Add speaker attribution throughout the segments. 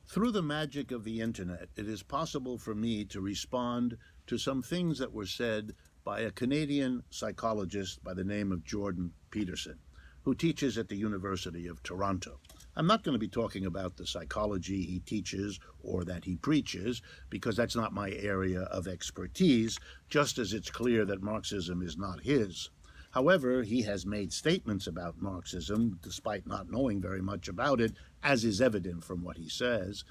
Speaker 1: Through the magic of the internet, it is possible for me to respond to some things that were said by a Canadian psychologist by the name of Jordan Peterson, who teaches at the University of Toronto. I'm not going to be talking about the psychology he teaches or that he preaches, because that's not my area of expertise, just as it's clear that Marxism is not his. However, he has made statements about Marxism, despite not knowing very much about it, as is evident from what he says.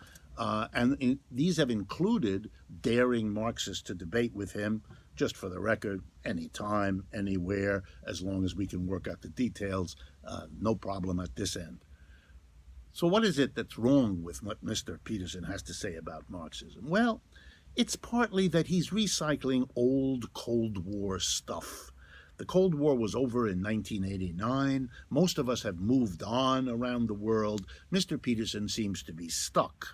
Speaker 1: These have included daring Marxists to debate with him, just for the record, anytime, anywhere, as long as we can work out the details, no problem at this end. So what is it that's wrong with what Mr. Peterson has to say about Marxism? Well, it's partly that he's recycling old Cold War stuff. The Cold War was over in 1989. Most of us have moved on around the world. Mr. Peterson seems to be stuck.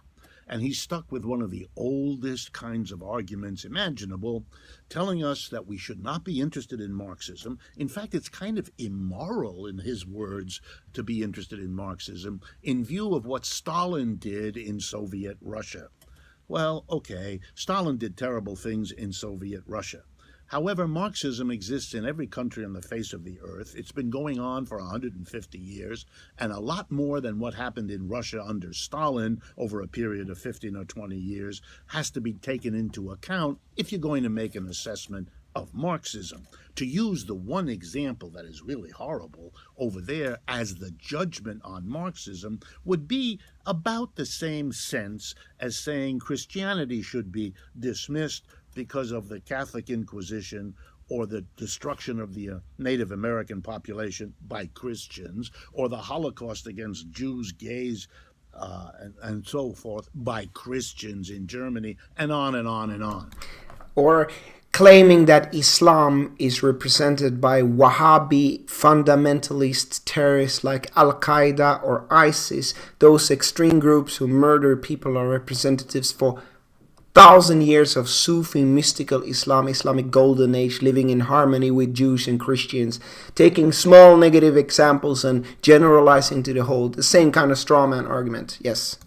Speaker 1: And he's stuck with one of the oldest kinds of arguments imaginable, telling us that we should not be interested in Marxism. In fact, it's kind of immoral, in his words, to be interested in Marxism in view of what Stalin did in Soviet Russia. Well, okay, Stalin did terrible things in Soviet Russia. However, Marxism exists in every country on the face of the earth. It's been going on for 150 years, and a lot more than what happened in Russia under Stalin over a period of 15 or 20 years has to be taken into account if you're going to make an assessment of Marxism. To use the one example that is really horrible over there as the judgment on Marxism would be about the same sense as saying Christianity should be dismissed because of the Catholic Inquisition or the destruction of the Native American population by Christians, or the Holocaust against Jews, gays, and so forth by Christians in Germany, and on and on and on.
Speaker 2: Or claiming that Islam is represented by Wahhabi fundamentalist terrorists like Al-Qaeda or ISIS. Those extreme groups who murder people are representatives for 1,000 years of Sufi mystical Islam, Islamic golden age, living in harmony with Jews and Christians, taking small negative examples and generalizing to the whole. The same kind of straw man argument, yes.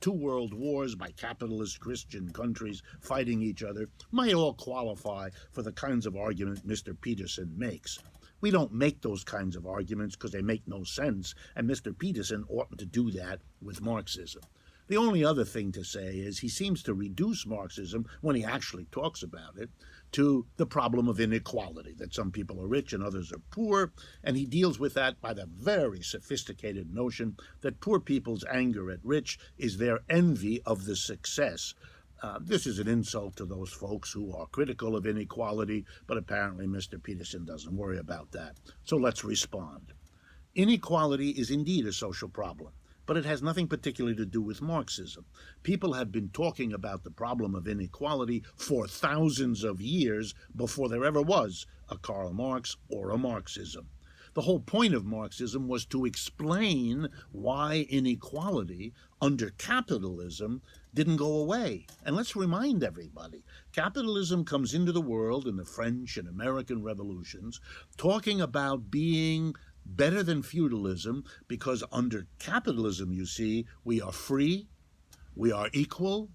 Speaker 1: 2 world wars by capitalist Christian countries fighting each other might all qualify for the kinds of argument Mr. Peterson makes. We don't make those kinds of arguments because they make no sense, and Mr. Peterson oughtn't to do that with Marxism. The only other thing to say is he seems to reduce Marxism, when he actually talks about it, to the problem of inequality, that some people are rich and others are poor, and he deals with that by the very sophisticated notion that poor people's anger at rich is their envy of the success. This is an insult to those folks who are critical of inequality, but apparently Mr. Peterson doesn't worry about that. So let's respond. Inequality is indeed a social problem, but it has nothing particularly to do with Marxism. People have been talking about the problem of inequality for thousands of years before there ever was a Karl Marx or a Marxism. The whole point of Marxism was to explain why inequality under capitalism didn't go away. And let's remind everybody, capitalism comes into the world in the French and American revolutions, talking about being better than feudalism, because under capitalism, you see, we are free, we are equal,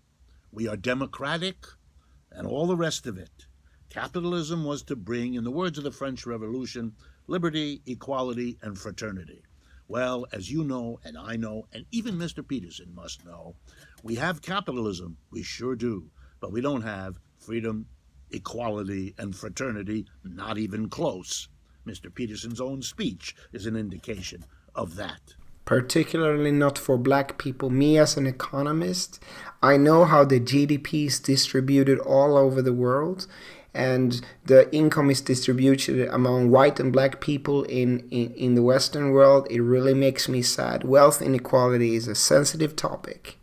Speaker 1: we are democratic, and all the rest of it. Capitalism was to bring, in the words of the French Revolution, liberty, equality, and fraternity. Well, as you know, and I know, and even Mr. Peterson must know, we have capitalism, we sure do, but we don't have freedom, equality, and fraternity, not even close. Mr. Peterson's own speech is an indication of that.
Speaker 2: Particularly not for black people. Me as an economist, I know how the GDP is distributed all over the world, and the income is distributed among white and black people in the Western world. It really makes me sad. Wealth inequality is a sensitive topic.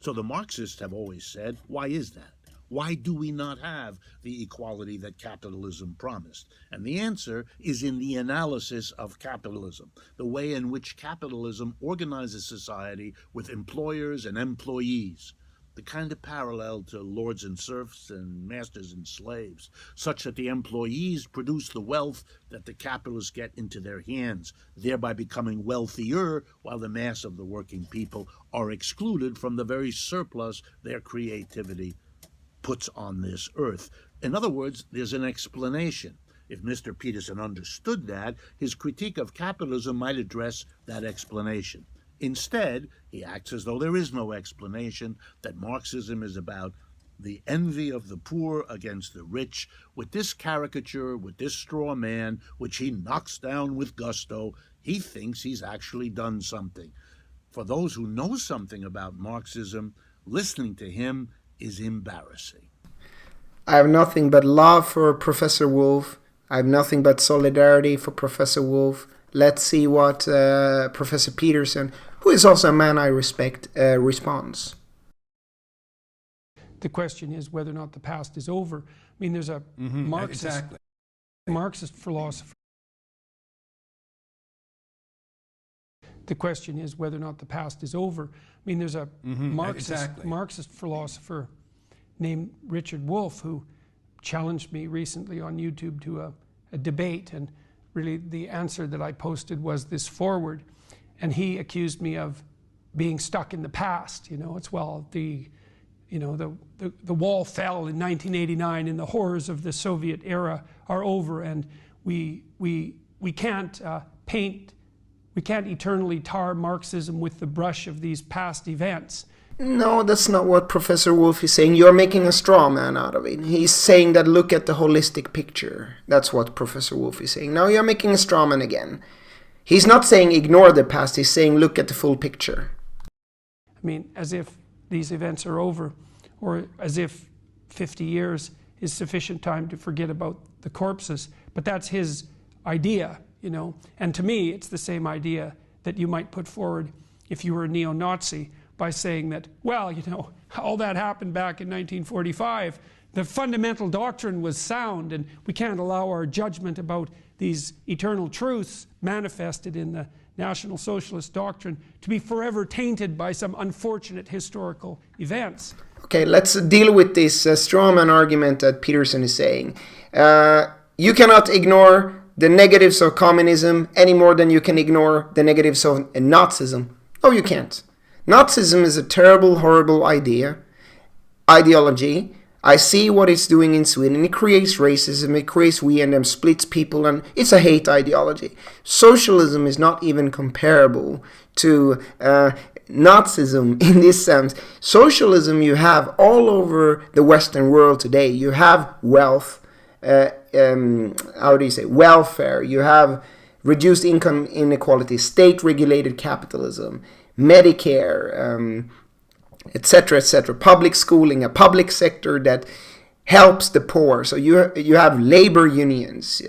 Speaker 1: So the Marxists have always said, why is that? Why do we not have the equality that capitalism promised? And the answer is in the analysis of capitalism, the way in which capitalism organizes society with employers and employees. the kind of parallel to lords and serfs and masters and slaves, such that the employees produce the wealth that the capitalists get into their hands, thereby becoming wealthier, while the mass of the working people are excluded from the very surplus their creativity puts on this earth. In other words, there's an explanation. If Mr. Peterson understood that, his critique of capitalism might address that explanation. Instead, he acts as though there is no explanation, that Marxism is about the envy of the poor against the rich, with this caricature, with this straw man, which he knocks down with gusto. He thinks he's actually done something. For those who know something about Marxism, listening to him is embarrassing.
Speaker 2: I have nothing but love for Professor Wolff. I have nothing but solidarity for Professor Wolff. Let's see what Professor Peterson, who is also a man I respect, responds.
Speaker 3: The question is whether or not the past is over. I mean, there's a Marxist philosopher. The question is whether or not the past is over. I mean, there's a Marxist philosopher named Richard Wolff who challenged me recently on YouTube to a debate, and really the answer that I posted was this forward, and he accused me of being stuck in the past. You know, it's, well, the wall fell in 1989 and the horrors of the Soviet era are over, and we can't we can't eternally tar Marxism with the brush of these past events.
Speaker 2: No, that's not what Professor Wolff is saying. You're making a straw man out of it. He's saying that look at the holistic picture. That's what Professor Wolff is saying. Now you're making a straw man again. He's not saying ignore the past. He's saying look at the full picture.
Speaker 3: I mean, as if these events are over, or as if 50 years is sufficient time to forget about the corpses. But that's his idea, you know. And to me, it's the same idea that you might put forward if you were a neo-Nazi, by saying that, well, you know, all that happened back in 1945. The fundamental doctrine was sound, and we can't allow our judgment about these eternal truths manifested in the National Socialist doctrine to be forever tainted by some unfortunate historical events.
Speaker 2: Okay, let's deal with this straw man argument that Peterson is saying. You cannot ignore the negatives of communism any more than you can ignore the negatives of Nazism. No, you can't. Nazism is a terrible, horrible ideology. I see what it's doing in Sweden. It creates racism, it creates we and them, splits people, and it's a hate ideology. Socialism is not even comparable to Nazism in this sense. Socialism you have all over the Western world today. You have wealth, welfare, you have reduced income inequality, state-regulated capitalism, Medicare, etc., etc., public schooling, a public sector that helps the poor. So you have labor unions.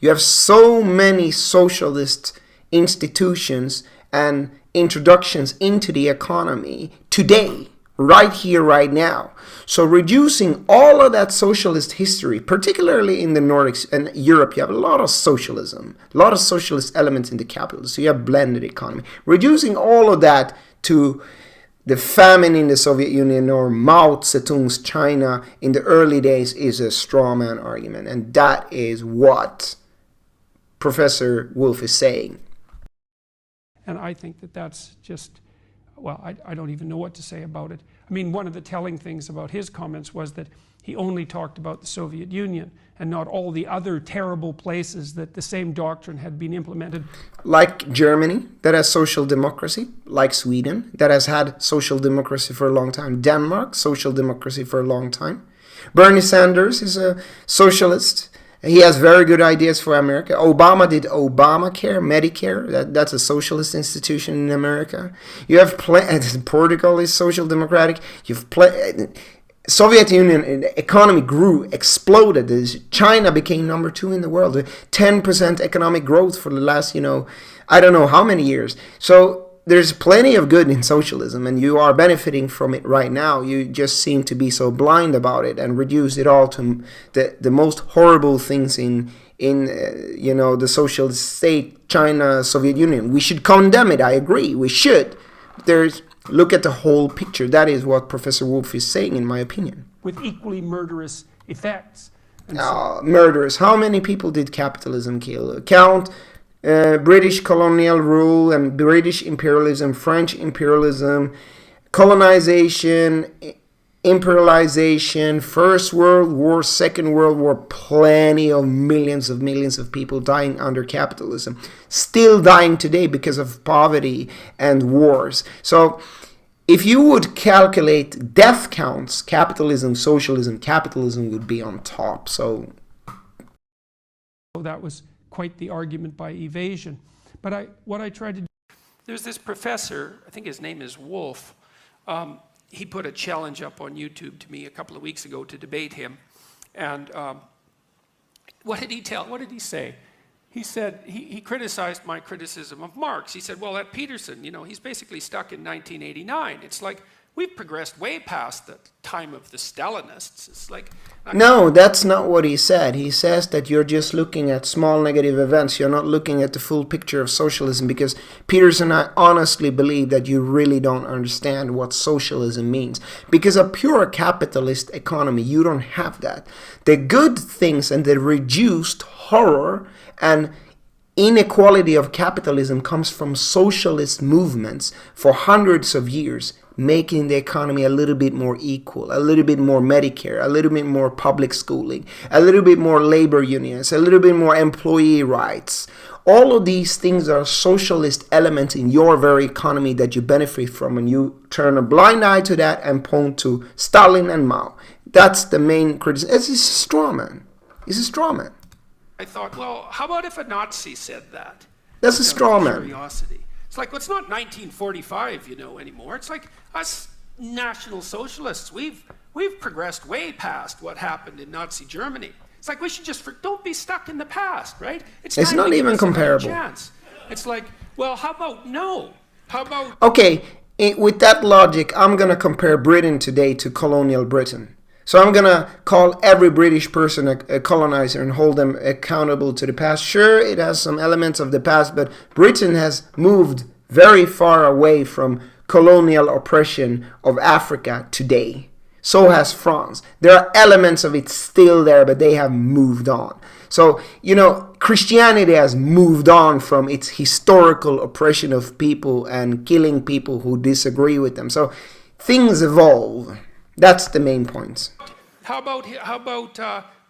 Speaker 2: You have so many socialist institutions and introductions into the economy today, right here, right now. So reducing all of that socialist history, particularly in the Nordics and Europe, you have a lot of socialism, a lot of socialist elements in the capital. So you have blended economy. Reducing all of that to the famine in the Soviet Union or Mao Zedong's China in the early days is a straw man argument. And that is what Professor Wolff is saying.
Speaker 3: And I think that that's just, well, I don't even know what to say about it. I mean, one of the telling things about his comments was that he only talked about the Soviet Union and not all the other terrible places that the same doctrine had been implemented.
Speaker 2: Like Germany, that has social democracy. Like Sweden, that has had social democracy for a long time. Denmark, social democracy for a long time. Bernie Sanders is a socialist. He has very good ideas for America. Obama did Obamacare, Medicare. That's a socialist institution in America. You have Portugal is social democratic. You've Soviet Union economy grew, exploded. China became number 2 in the world. 10% economic growth for the last, I don't know how many years. So there's plenty of good in socialism, and you are benefiting from it right now. You just seem to be so blind about it and reduce it all to the most horrible things in the socialist state, China, Soviet Union. We should condemn it. I agree. We should. Look at the whole picture. That is what Professor Wolff is saying, in my opinion.
Speaker 3: With equally murderous effects. And
Speaker 2: murderers. How many people did capitalism kill? Count British colonial rule and British imperialism, French imperialism, colonization, imperialization, First World War, Second World War, plenty of millions of people dying under capitalism. Still dying today because of poverty and wars. So if you would calculate death counts, capitalism, socialism, capitalism would be on top. So
Speaker 3: that was quite the argument by evasion. But what I tried to do, there's this professor, I think his name is WOLFF. He put a challenge up on YouTube to me a couple of weeks ago to debate him. And what did he say? He said, he criticized my criticism of Marx. He said, well, that Peterson, you know, he's basically stuck in 1989. It's like, we've progressed way past the time of the Stalinists. It's like...
Speaker 2: No, that's not what he said. He says that you're just looking at small negative events. You're not looking at the full picture of socialism, because Peterson, I honestly believe that you really don't understand what socialism means. Because a pure capitalist economy, you don't have that. The good things and the reduced horror and inequality of capitalism comes from socialist movements for hundreds of years, making the economy a little bit more equal, a little bit more Medicare, a little bit more public schooling, a little bit more labor unions, a little bit more employee rights. All of these things are socialist elements in your very economy that you benefit from, and you turn a blind eye to that and point to Stalin and Mao. That's the main criticism. It's a straw man. It's a straw man.
Speaker 3: I thought, well, how about if a Nazi said that?
Speaker 2: That's a straw man.
Speaker 3: Curiosity. It's like, well, it's not 1945, you know, anymore. It's like us National Socialists. We've progressed way past what happened in Nazi Germany. It's like we should just don't be stuck in the past, right?
Speaker 2: It's not even comparable.
Speaker 3: Chance. It's like, well, how about no? How about...
Speaker 2: Okay, with that logic, I'm going to compare Britain today to colonial Britain. So I'm going to call every British person a colonizer and hold them accountable to the past. Sure, it has some elements of the past, but Britain has moved very far away from colonial oppression of Africa today. So has France. There are elements of it still there, but they have moved on. So, you know, Christianity has moved on from its historical oppression of people and killing people who disagree with them. So things evolve. That's the main point.
Speaker 3: How about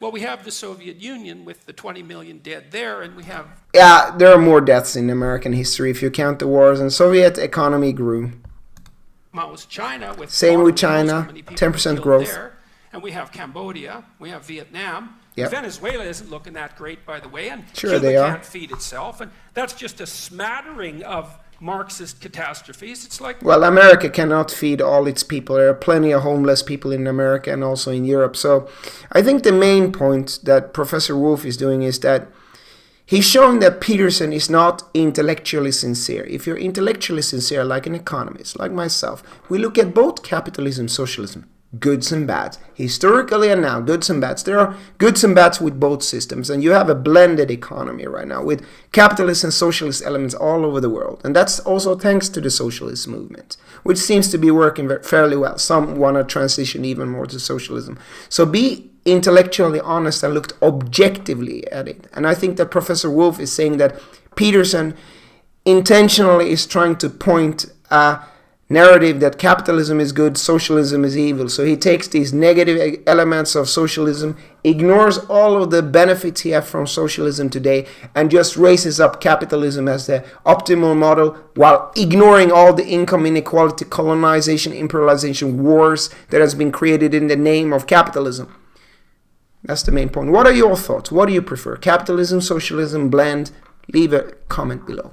Speaker 3: well, we have the Soviet Union with the 20 million dead there, and we have...
Speaker 2: Yeah, there are more deaths in American history if you count the wars, and Soviet economy grew.
Speaker 3: Mao's China with...
Speaker 2: Same with China, 10% growth.
Speaker 3: There. And we have Cambodia, we have Vietnam.
Speaker 2: Yep.
Speaker 3: Venezuela isn't looking that great, by the way, and
Speaker 2: sure
Speaker 3: Cuba
Speaker 2: they are.
Speaker 3: Can't feed itself, and that's just a smattering of Marxist catastrophes. It's like...
Speaker 2: Well, America cannot feed all its people. There are plenty of homeless people in America and also in Europe. So I think the main point that Professor Wolff is doing is that he's showing that Peterson is not intellectually sincere. If you're intellectually sincere, like an economist, like myself, we look at both capitalism, socialism, goods and bads. Historically and now, goods and bads. There are goods and bads with both systems, and you have a blended economy right now with capitalist and socialist elements all over the world. And that's also thanks to the socialist movement, which seems to be working fairly well. Some want to transition even more to socialism. So be intellectually honest and look objectively at it. And I think that Professor Wolff is saying that Peterson intentionally is trying to point a narrative that capitalism is good, socialism is evil. So he takes these negative elements of socialism, ignores all of the benefits he has from socialism today, and just raises up capitalism as the optimal model while ignoring all the income inequality, colonization, imperialization, wars that has been created in the name of capitalism. That's the main point. What are your thoughts? What do you prefer? Capitalism, socialism, blend? Leave a comment below.